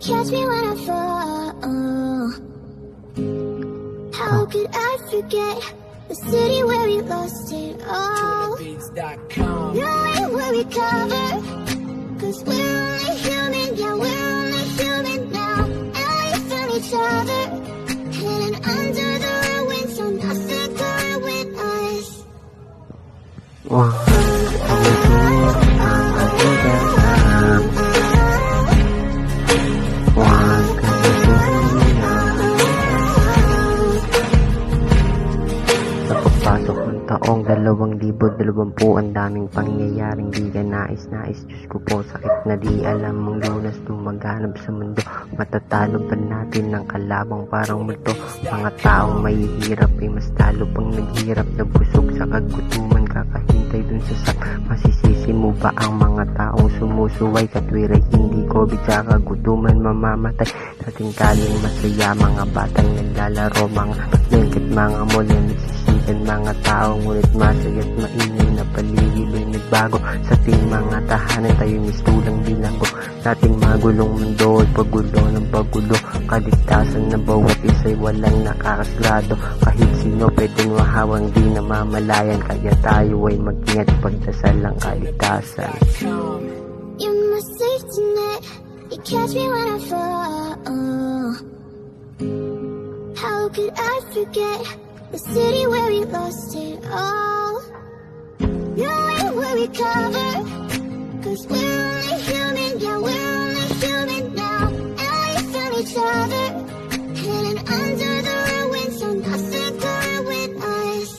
catch me when I fall. How could I forget the city where we lost it all? Knowing we'll recover, 'cause we're only human, yeah, we're only human now. And we found each other, hidden under the ruins, so nothing could ruin us. Pasok ng taong 2020, ang daming pangyayaring di ka nais-nais. Diyos ko po, sakit na di alam mong lunas, tumaganap sa mundo. Matatalo ba natin ng kalabang parang multo? Mga taong may hirap ay mas talo pang naghirap, na busog sa kagutuman, kakahintay dun sa sak. Masisisi mo ba ang mga taong sumusuway? Katwiray hindi COVID sa kagutuman mamamatay. Dating kaling masaya, mga batang naglalaro, mga paglengkit, mga mall na nagsisikan, mga tao ngunit masaya't maingay na paligid ay nagbago. Sa ating mga tahanan tayo mistulang bilanggo. Dating magulong mundo ay pagulo ng pagulo. Kaligtasan ng bawat isa'y walang nakakasigurado. Kahit sino pwedeng mahawang di namamalayan, kaya tayo ay mag-ingat, pagdasal ang kaligtasan. You're my safety net, you catch me when I fall. How could I forget the city where we lost it all? Knowing we'll recover, 'cause we're only human, yeah, we're only human now. And we found each other, hidden under the ruins, so nothing could ruin us.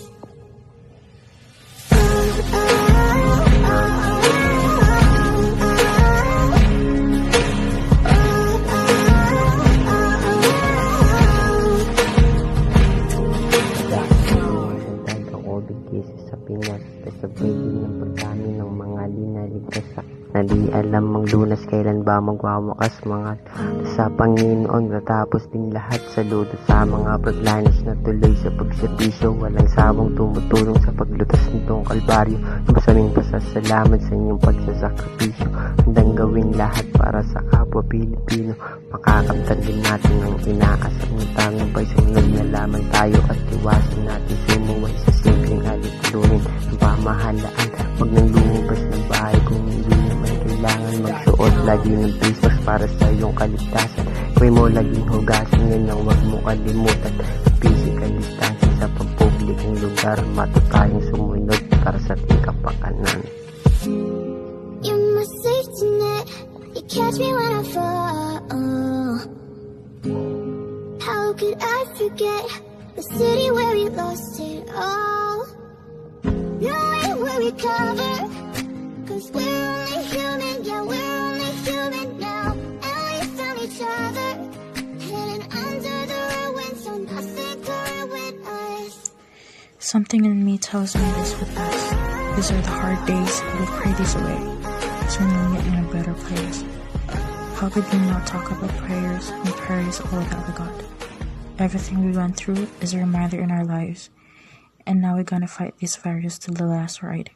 Sa Pinas, kasabay din ng pagdami ng mga linaligtas na di alam ang lunas kailan ba magwawakas. Mga sa Panginoon natapos din lahat, saludo sa mga paglanis na tuloy sa pagservisyo, walang sawang tumutulong sa paglutas nitong kalbaryo. Masaming pasasalamat sa inyong pagsasakripisyo, handang gawin lahat para sa kapwa Pilipino. Makakamtan din natin ang inaasam ng tanging pagsunod na lamang tayo, at iwasan natin sumuway sa simpleng alitunin ng pamahalaan. Huwag nang lumabas ng bahay kung hindi naman kailangan magsuot lagi ng face mask para sa iyong kaligtasan. Huwag mo laging hugasan, yan ang huwag mo kalimutan. Physical distancing sa pampublikong lugar, mato tayong sumunod para sa ating kapakanan. You're my safety net, you catch me when I fall. How could I forget the city where we lost it all? Knowing we'll recover, 'cause we're only human, yeah, we're only human now. And we found each other, hidden under the ruins, so nothing could ruin us. Something in me tells me this would pass. These are the hard days, we'll pray these away, so we'll get in a better place. How could we not talk about prayers when prayer is all that we got? Everything we went through is a reminder in our lives, and now we're gonna fight this virus till the last ride.